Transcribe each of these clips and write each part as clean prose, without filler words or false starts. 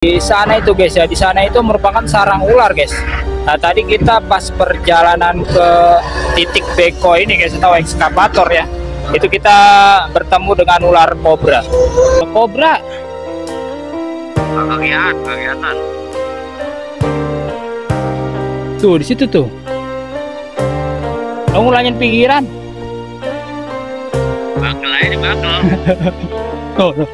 Di sana itu guys ya, di sana itu merupakan sarang ular guys. Nah tadi kita pas perjalanan ke titik beko ini guys, atau ekskavator ya, itu kita bertemu dengan ular kobra. Kobra. Kelihatan. Tuh di situ tuh. Lo ngulangin pikiran. Bakel aja bakel. Tuh, tuh.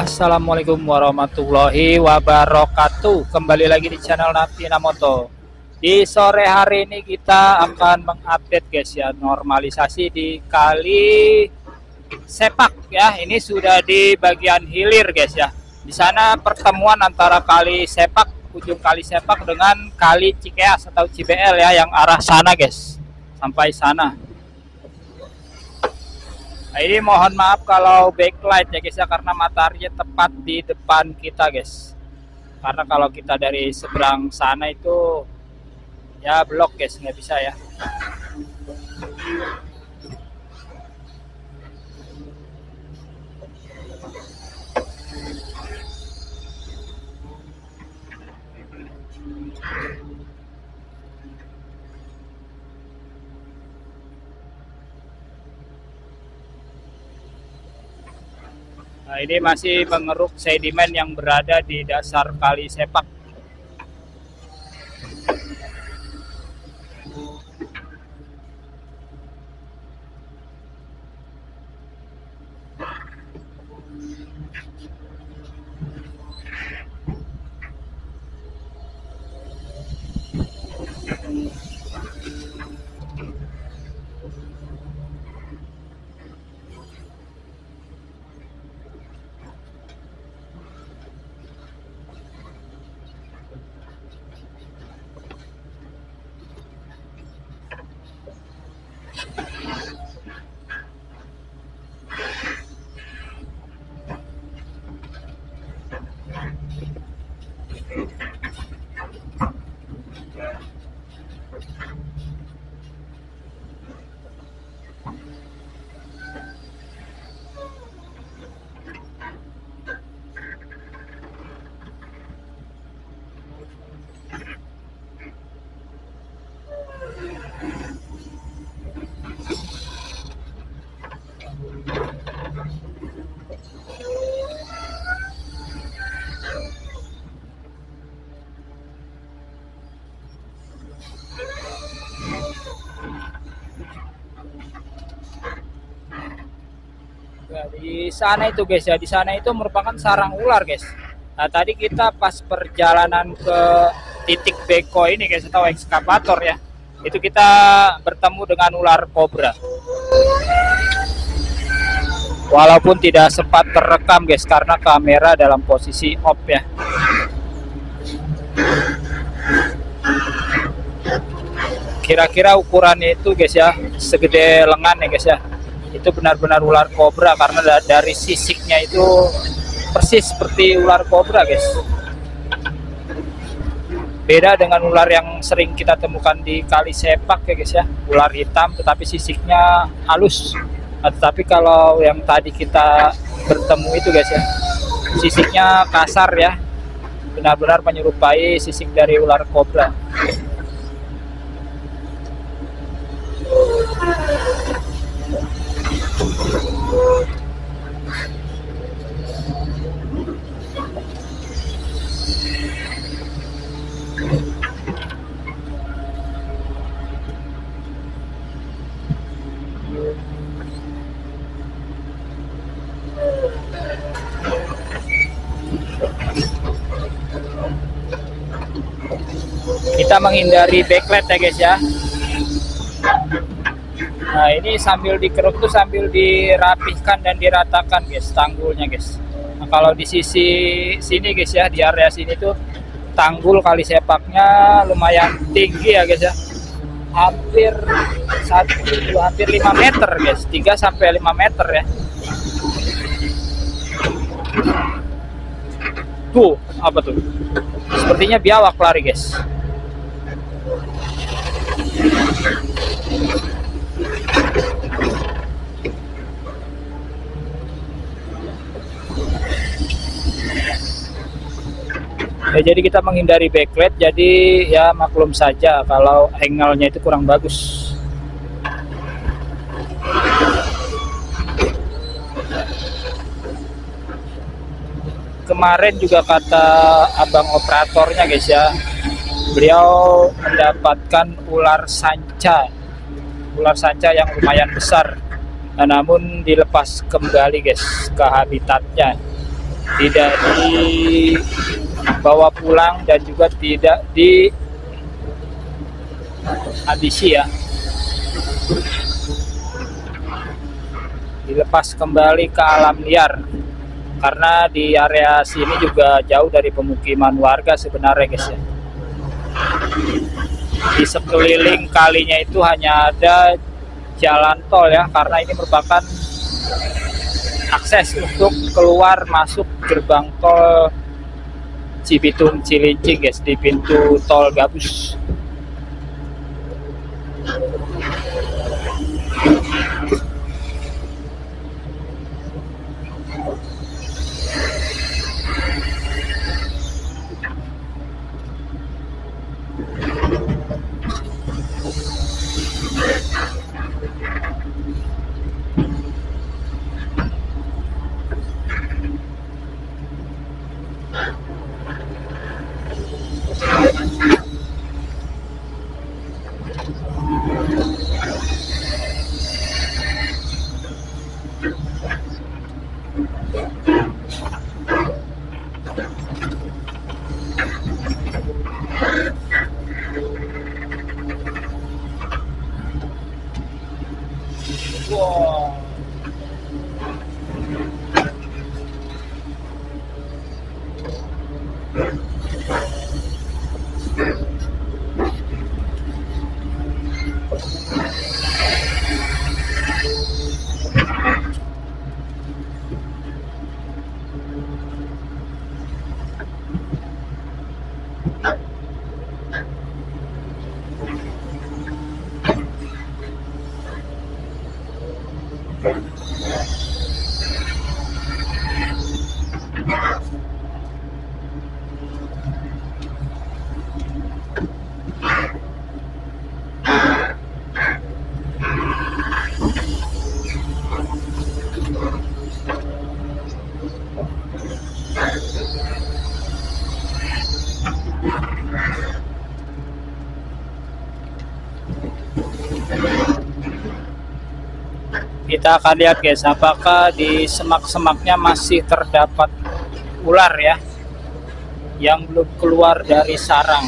Assalamualaikum warahmatullahi wabarakatuh. Kembali lagi di channel Navina Moto. Di sore hari ini kita akan mengupdate guys ya, normalisasi di Kali Sepak ya. Ini sudah di bagian hilir guys ya. Di sana pertemuan antara Kali Sepak, ujung Kali Sepak dengan Kali Cikeas atau CBL ya, yang arah sana guys. Sampai sana. Nah, ini mohon maaf kalau backlight ya guys ya, karena mataharinya tepat di depan kita guys. Karena kalau kita dari seberang sana itu ya blok guys, nggak bisa ya. Nah, ini masih mengeruk sedimen yang berada di dasar Kali Sepak. Di sana itu guys ya, di sana itu merupakan sarang ular guys. Nah tadi kita pas perjalanan ke titik beko ini guys, atau ekskavator ya, itu kita bertemu dengan ular kobra. Walaupun tidak sempat terekam guys, karena kamera dalam posisi off ya. Kira-kira ukurannya itu guys ya, segede lengan ya guys ya. Itu benar-benar ular kobra, karena dari sisiknya itu persis seperti ular kobra guys. Beda dengan ular yang sering kita temukan di Kali Sepak ya guys ya, ular hitam tetapi sisiknya halus. Nah, tetapi kalau yang tadi kita bertemu itu guys ya, sisiknya kasar ya, benar-benar menyerupai sisik dari ular kobra. Kita menghindari backlight ya guys ya. Nah ini sambil dikeruk tuh sambil dirapihkan dan diratakan guys tanggulnya guys. Nah, kalau di sisi sini guys ya, di area sini tuh tanggul kali sepaknya lumayan tinggi ya guys ya, hampir 5 meter guys, 3 sampai 5 meter ya. Tuh apa tuh, sepertinya biawak lari guys. Ya, jadi kita menghindari backlight, jadi ya maklum saja kalau angle-nya itu kurang bagus. Kemarin juga kata abang operatornya guys ya, beliau mendapatkan ular sanca yang lumayan besar, namun dilepas kembali guys ke habitatnya, tidak dibawa pulang dan juga tidak dihabisi ya, dilepas kembali ke alam liar. Karena di area sini juga jauh dari pemukiman warga sebenarnya guys ya. Di sekeliling kalinya itu hanya ada jalan tol ya, karena ini merupakan akses untuk keluar masuk gerbang tol Cibitung Cilincing guys, di pintu tol Gabus. Wow. Kita akan lihat guys, apakah di semak-semaknya masih terdapat ular ya yang belum keluar dari sarang.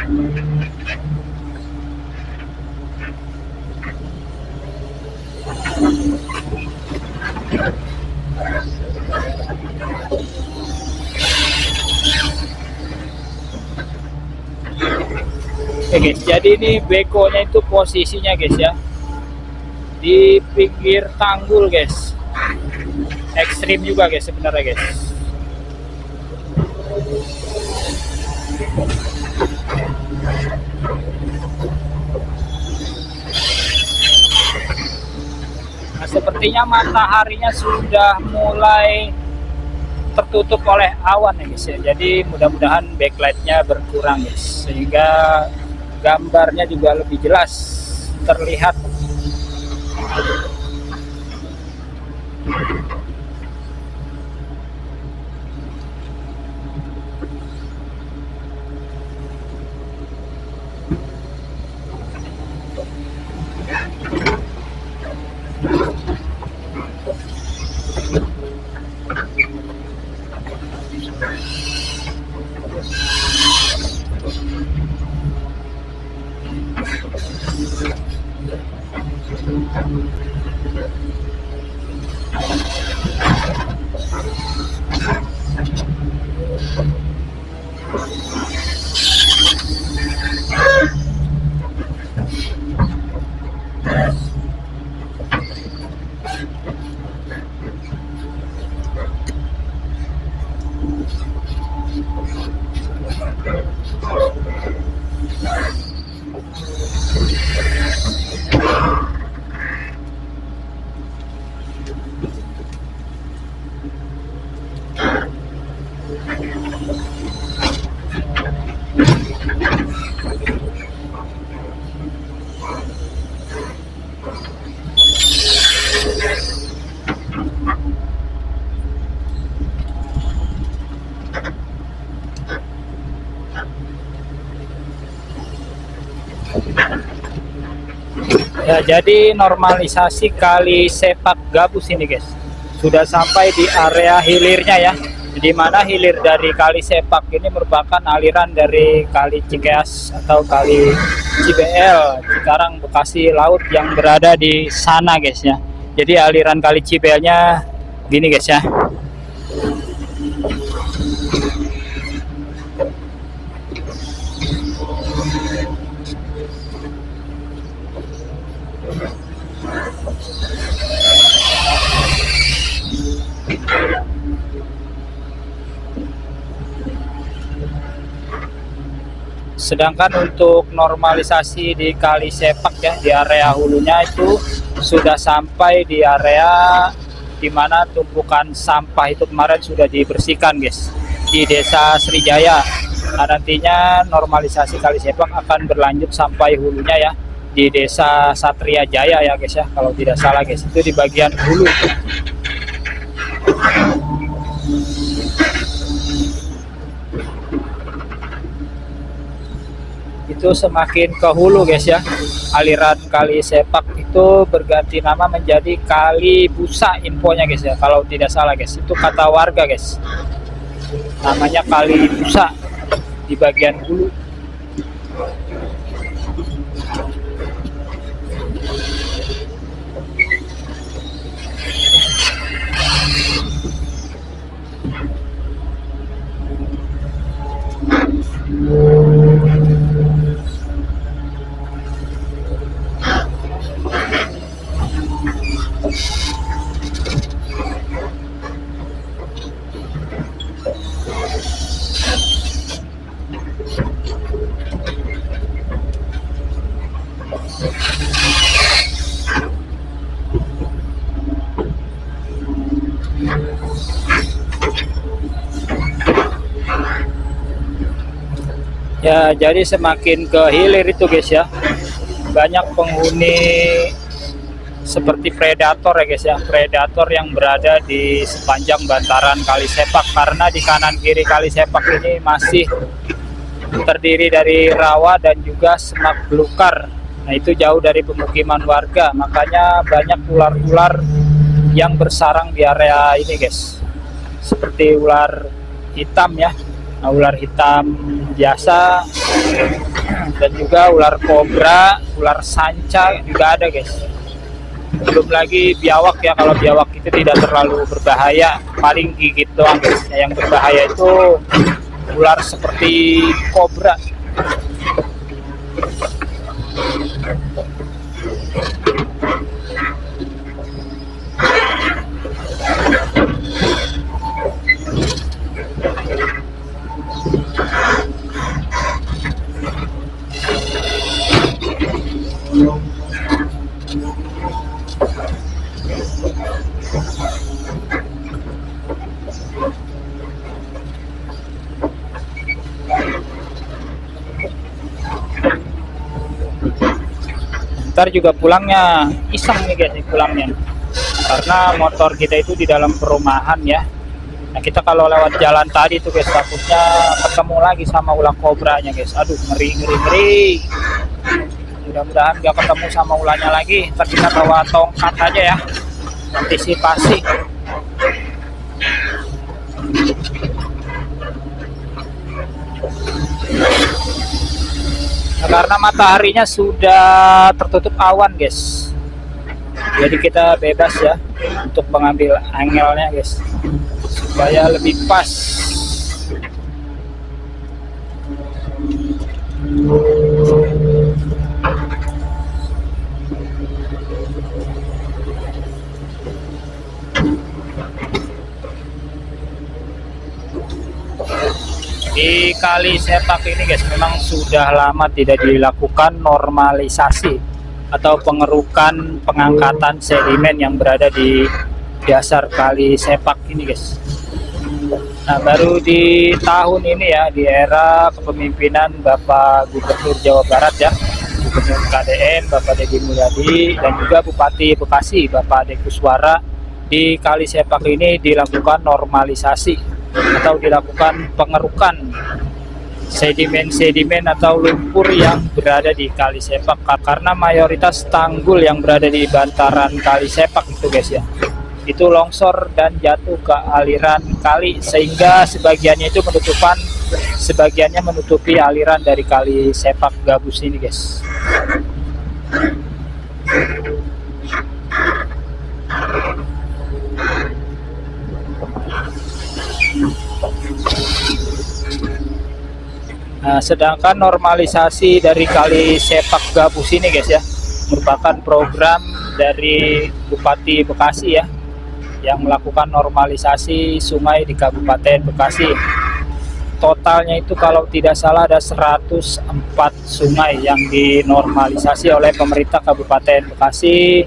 Oke guys, jadi ini bekonya itu posisinya guys ya di pinggir tanggul guys. Ekstrim juga guys sebenarnya guys. Nah, sepertinya mataharinya sudah mulai tertutup oleh awan ya guys ya. Jadi mudah-mudahan backlightnya berkurang guys, sehingga gambarnya juga lebih jelas terlihat. Ya, jadi normalisasi Kali Sepak Gabus ini guys sudah sampai di area hilirnya ya, di mana hilir dari Kali Sepak ini merupakan aliran dari Kali Cikeas atau Kali Cibel, Cikarang, Bekasi Laut yang berada di sana guys ya. Jadi aliran Kali Cibelnya gini guys ya. Sedangkan untuk normalisasi di Kali Sepak ya, di area hulunya itu sudah sampai di area di mana tumpukan sampah itu kemarin sudah dibersihkan guys, di Desa Srijaya. Nah, nantinya normalisasi Kali Sepak akan berlanjut sampai hulunya ya, di Desa Satria Jaya ya guys ya, kalau tidak salah guys, itu di bagian hulu. Itu semakin ke hulu guys ya, aliran Kali Sepak itu berganti nama menjadi Kali Busa infonya guys ya, kalau tidak salah guys, itu kata warga guys, namanya Kali Busa di bagian hulu. Ya, jadi semakin ke hilir itu guys ya, banyak penghuni seperti predator ya guys ya, predator yang berada di sepanjang bantaran Kali Sepak, karena di kanan kiri Kali Sepak ini masih terdiri dari rawa dan juga semak belukar. Nah, itu jauh dari pemukiman warga, makanya banyak ular-ular yang bersarang di area ini guys, seperti ular hitam ya, ular hitam biasa, dan juga ular kobra, ular sanca juga ada guys. Belum lagi biawak ya, kalau biawak itu tidak terlalu berbahaya, paling gigit doang guys. Yang berbahaya itu ular seperti kobra. Ntar juga pulangnya iseng nih guys, pulangnya karena motor kita itu di dalam perumahan ya. Nah kita kalau lewat jalan tadi tuh guys, takutnya ketemu lagi sama ular kobranya guys. Aduh, ngeri ngeri ngeri. Mudah-mudahan gak ketemu sama ularnya lagi. Ntar kita bawa tongkat aja ya, antisipasi. Nah, karena mataharinya sudah tertutup awan guys, jadi kita bebas ya untuk mengambil angelnya guys, supaya lebih pas. Di Kali Sepak ini guys, memang sudah lama tidak dilakukan normalisasi atau pengerukan pengangkatan sedimen yang berada di dasar Kali Sepak ini guys. Nah, baru di tahun ini ya, di era kepemimpinan Bapak Gubernur Jawa Barat ya, Gubernur KDN Bapak Deddy Mulyadi, dan juga Bupati Bekasi Bapak Ade Kuswara, di Kali Sepak ini dilakukan normalisasi atau dilakukan pengerukan sedimen-sedimen atau lumpur yang berada di Kali Sepak, karena mayoritas tanggul yang berada di bantaran Kali Sepak itu guys ya, itu longsor dan jatuh ke aliran kali, sehingga sebagiannya menutupi aliran dari Kali Sepak Gabus ini guys. Nah, sedangkan normalisasi dari Kali Sepak Gabus ini guys ya, merupakan program dari Bupati Bekasi ya, yang melakukan normalisasi sungai di Kabupaten Bekasi. Totalnya itu kalau tidak salah ada 104 sungai yang dinormalisasi oleh pemerintah Kabupaten Bekasi,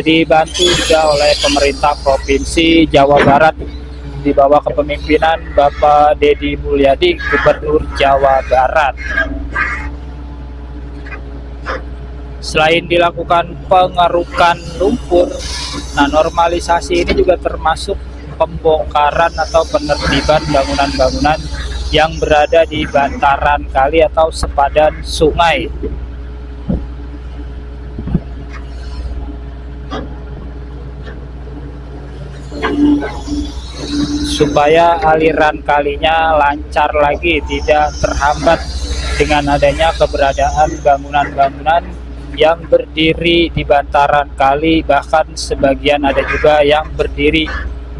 dibantu juga oleh pemerintah Provinsi Jawa Barat di bawah kepemimpinan Bapak Deddy Mulyadi, Gubernur Jawa Barat. Selain dilakukan pengerukan lumpur, nah normalisasi ini juga termasuk pembongkaran atau penertiban bangunan-bangunan yang berada di bantaran kali atau sepadan sungai. Supaya aliran kalinya lancar lagi, tidak terhambat dengan adanya keberadaan bangunan-bangunan yang berdiri di bantaran kali, bahkan sebagian ada juga yang berdiri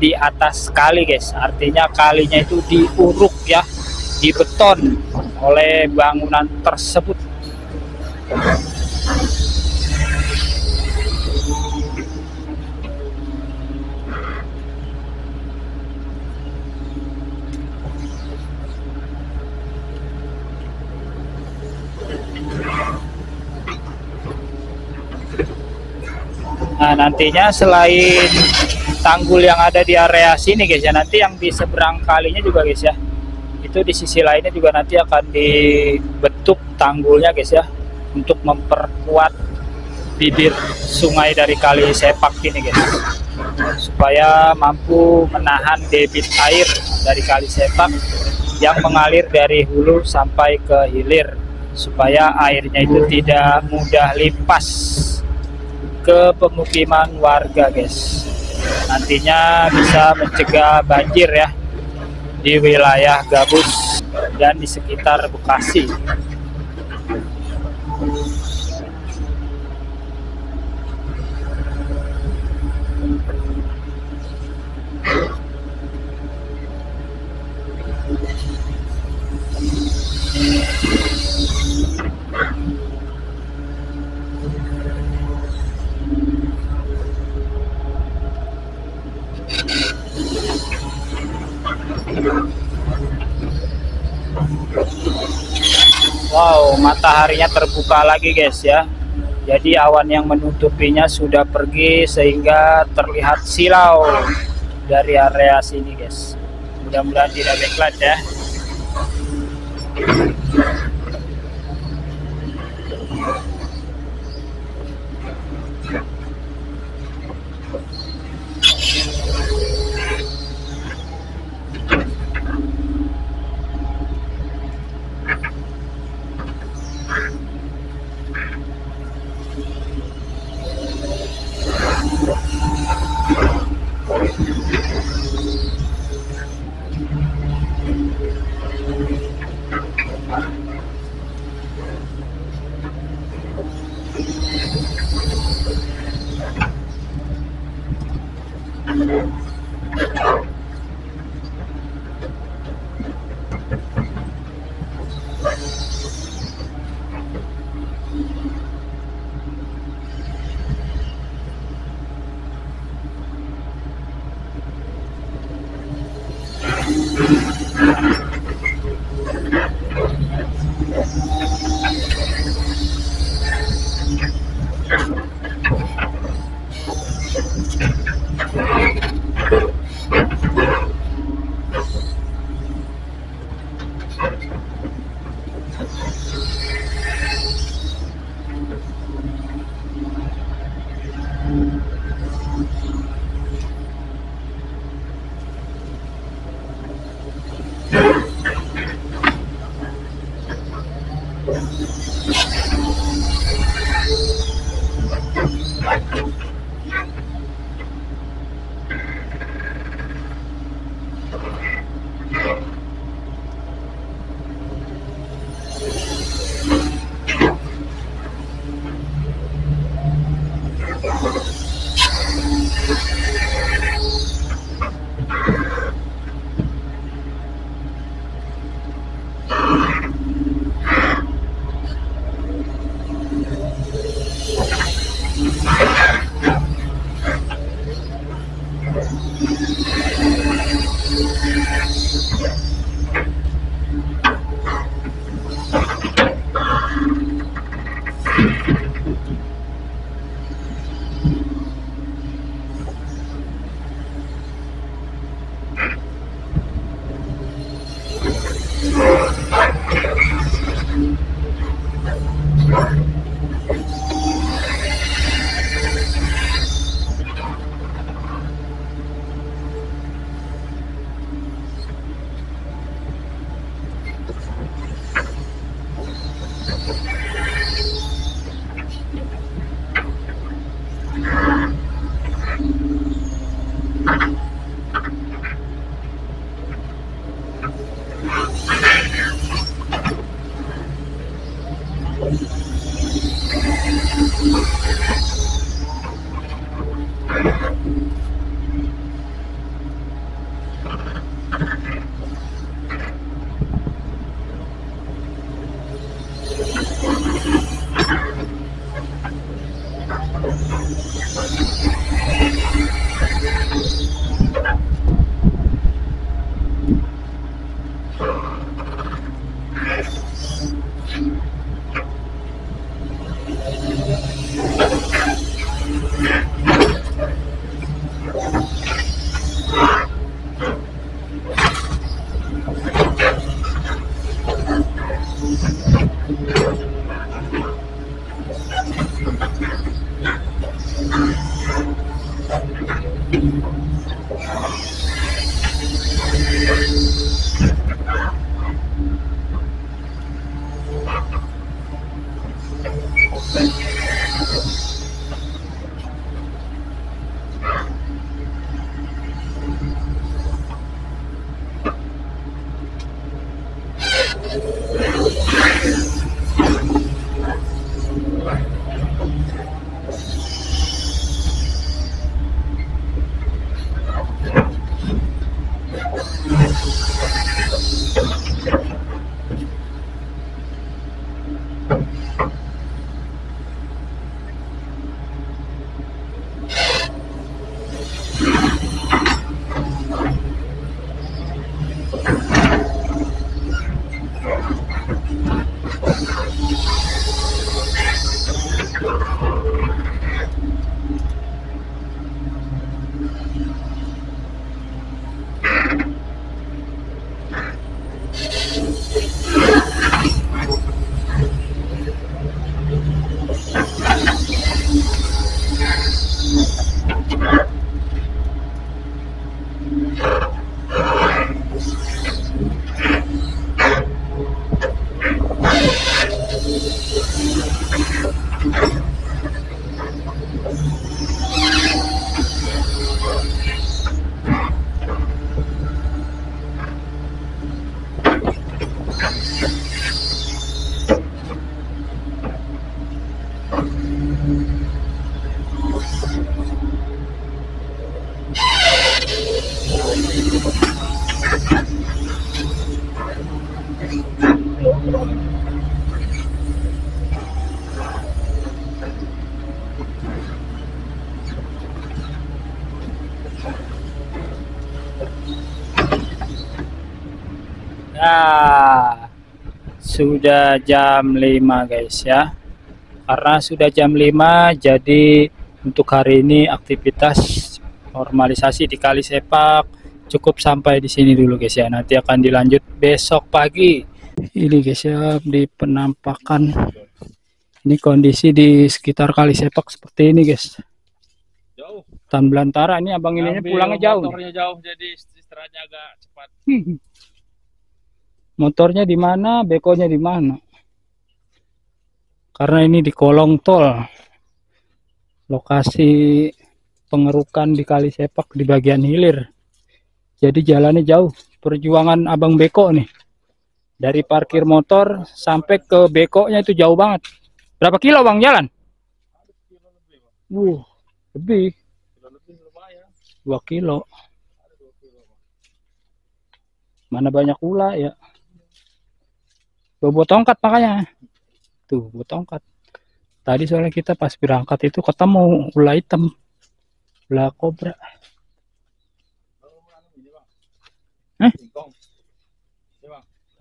di atas kali guys. Artinya kalinya itu diuruk ya, dibeton oleh bangunan tersebut. Nah, nantinya selain tanggul yang ada di area sini guys ya, nanti yang di seberang kalinya juga guys ya, itu di sisi lainnya juga nanti akan dibentuk tanggulnya guys ya, untuk memperkuat bibir sungai dari Kali Sepak ini guys, supaya mampu menahan debit air dari Kali Sepak yang mengalir dari hulu sampai ke hilir, supaya airnya itu tidak mudah lipas ke pemukiman warga guys. Nantinya bisa mencegah banjir ya di wilayah Gabus. dan di sekitar Bekasi. Wow, mataharinya terbuka lagi guys ya. Jadi awan yang menutupinya sudah pergi sehingga terlihat silau dari area sini guys. Mudah-mudahan tidak backlight ya. Nah, sudah jam 5 guys ya. Karena sudah jam 5, jadi untuk hari ini aktivitas normalisasi di Kali Sepak cukup sampai di sini dulu guys ya. Nanti akan dilanjut besok pagi. Ini guys ya di penampakan. Ini kondisi di sekitar Kali Sepak seperti ini guys. Jauh. Tan belantara ini abang ini pulangnya jauh. Motornya jauh, jadi istirahatnya agak cepat. Motornya di mana, bekonya di mana? Karena ini di kolong tol. Lokasi pengerukan di Kali Sepak di bagian hilir. Jadi jalannya jauh. Perjuangan abang beko nih. Dari parkir motor sampai ke bekonya itu jauh banget. Berapa kilo bang jalan? Lebih. 2 kilo. Mana banyak ular ya. Bawa tongkat makanya. Tuh, bawa tongkat. Tadi soalnya kita pas berangkat itu ketemu ular hitam. Ular kobra.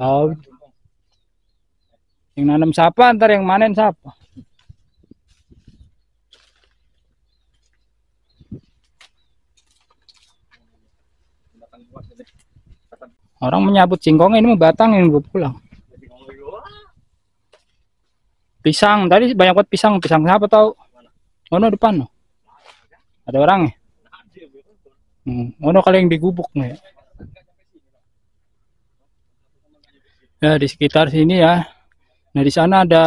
Tahu. Yang nanam siapa, ntar yang manen siapa. Orang menyabut singkongnya, ini mau batang yang gue pulang. Pisang, tadi banyak banget pisang. Pisang siapa tahu? Oh no, depan no. Ada orangnya. Oh no, kali yang digubuk nih. Ya di sekitar sini ya. Nah di sana ada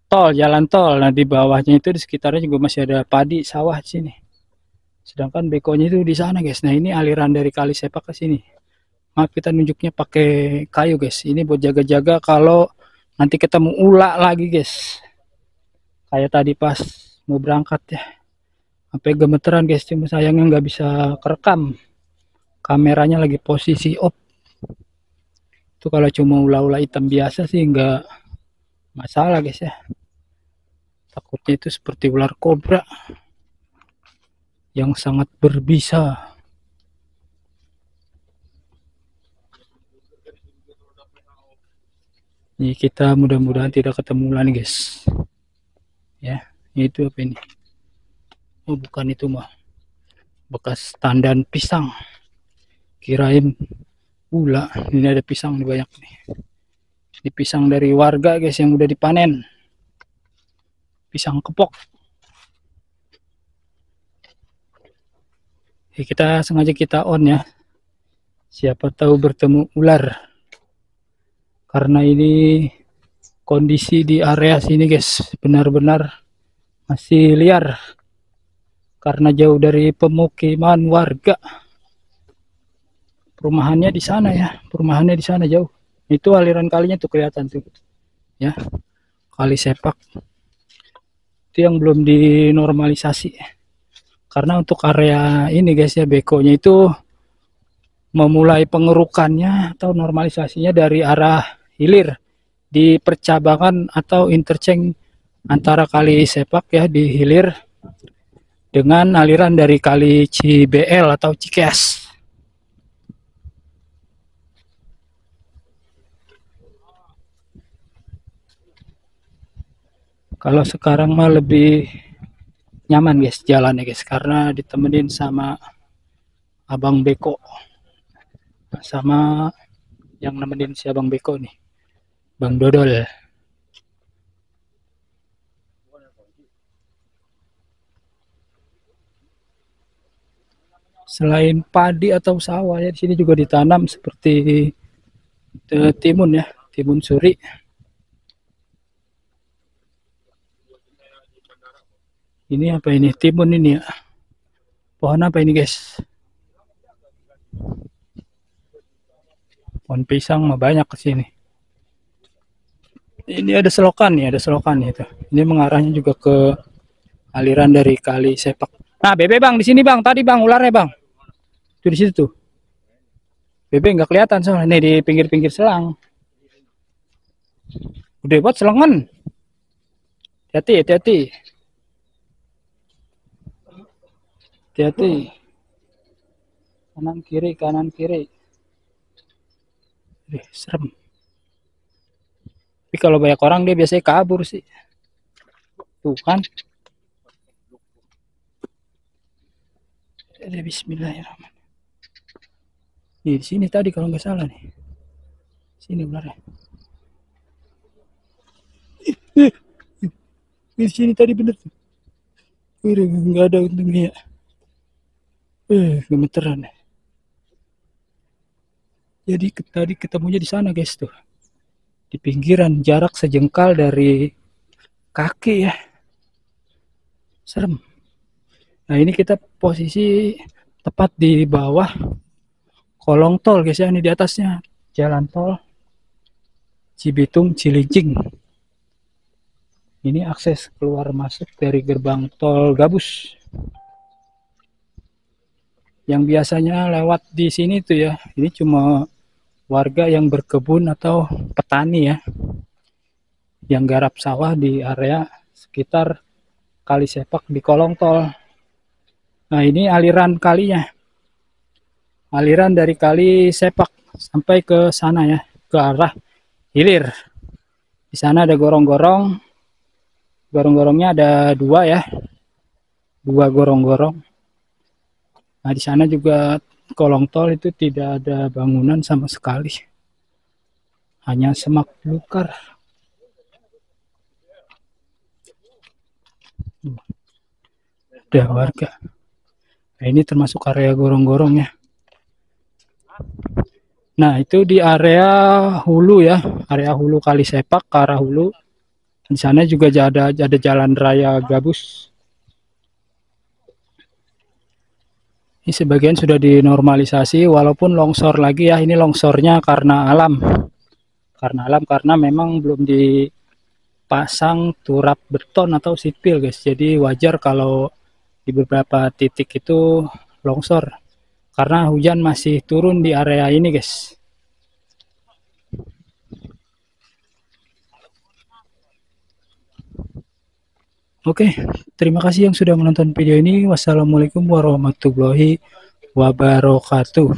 tol, jalan tol. Nah di bawahnya itu di sekitarnya juga masih ada padi, sawah di sini. Sedangkan bekonya itu di sana guys. Nah ini aliran dari Kali Sepak ke sini. Maaf kita nunjuknya pakai kayu guys. Ini buat jaga-jaga kalau nanti ketemu ular lagi guys. Kayak tadi pas mau berangkat ya. Sampai gemeteran guys. Cuma sayangnya nggak bisa kerekam. Kameranya lagi posisi off. Itu kalau cuma ular-ular hitam biasa sih nggak masalah guys ya. Takutnya itu seperti ular kobra. Yang sangat berbisa. Ini kita mudah-mudahan tidak ketemu lagi guys. Ya, itu apa ini? Oh bukan itu mah. Bekas tandan pisang. Kirain ular. Ini ada pisang nih banyak nih. Ini pisang dari warga guys yang udah dipanen. Pisang kepok. Kita sengaja kita on ya. Siapa tahu bertemu ular. Karena ini kondisi di area sini guys benar-benar masih liar. Karena jauh dari pemukiman warga. Perumahannya di sana ya. Perumahannya di sana jauh. Itu aliran kalinya tuh kelihatan tuh. Ya. Kali Sepak. Itu yang belum dinormalisasi. Karena untuk area ini guys ya bekonya itu memulai pengerukannya atau normalisasinya dari arah hilir di percabangan atau interchange antara Kali Sepak ya di hilir dengan aliran dari Kali Cibel atau Cikeas. Kalau sekarang mah lebih nyaman guys jalannya guys karena ditemenin sama abang beko. Sama yang nemenin si abang beko nih. Bang Dodol. Selain padi atau sawah ya di sini juga ditanam seperti timun ya, timun suri. Ini apa ini? Timun ini ya. Pohon apa ini guys? Pohon pisang mah banyak ke sini. Ini ada selokan nih, ada selokan itu. Ini mengarahnya juga ke aliran dari Kali Sepak. Nah, Bebe bang di sini bang, tadi bang ularnya bang. Itu di situ tuh. Bebe nggak kelihatan soalnya nih di pinggir-pinggir selang. Udah buat selengan. Hati-hati, hati-hati. Hati-hati. Kanan kiri, kanan kiri. Serem. Tapi kalau banyak orang dia biasanya kabur sih. Tuh kan. Bismillahirrahmanirrahim. Di sini tadi kalau nggak salah nih. Sini benar ya. Di sini tadi bener tuh. Nggak ada untungnya. Gemeteran. Jadi tadi ketemunya di sana guys tuh. Di pinggiran, jarak sejengkal dari kaki ya. Serem. Nah ini kita posisi tepat di bawah kolong tol guys ya. Ini di atasnya jalan tol Cibitung Cilincing. Ini akses keluar masuk dari gerbang tol Gabus. Yang biasanya lewat di sini tuh ya, ini cuma warga yang berkebun atau petani ya, yang garap sawah di area sekitar Kali Sepak di kolong tol. Nah ini aliran kalinya, aliran dari Kali Sepak sampai ke sana ya, ke arah hilir. Di sana ada gorong-gorong, gorong-gorongnya ada dua ya, dua gorong-gorong. Nah di sana juga kolong tol itu tidak ada bangunan sama sekali, hanya semak belukar. Ada warga. Nah ini termasuk area gorong-gorong ya. Nah itu di area hulu ya, area hulu Kali Sepak ke arah hulu. Di sana juga ada jalan raya Gabus. Ini sebagian sudah dinormalisasi walaupun longsor lagi ya. Ini longsornya karena alam. Karena memang belum dipasang turap beton atau sipil guys. Jadi wajar kalau di beberapa titik itu longsor. Karena hujan masih turun di area ini guys. Oke, terima kasih yang sudah menonton video ini. Wassalamualaikum warahmatullahi wabarakatuh.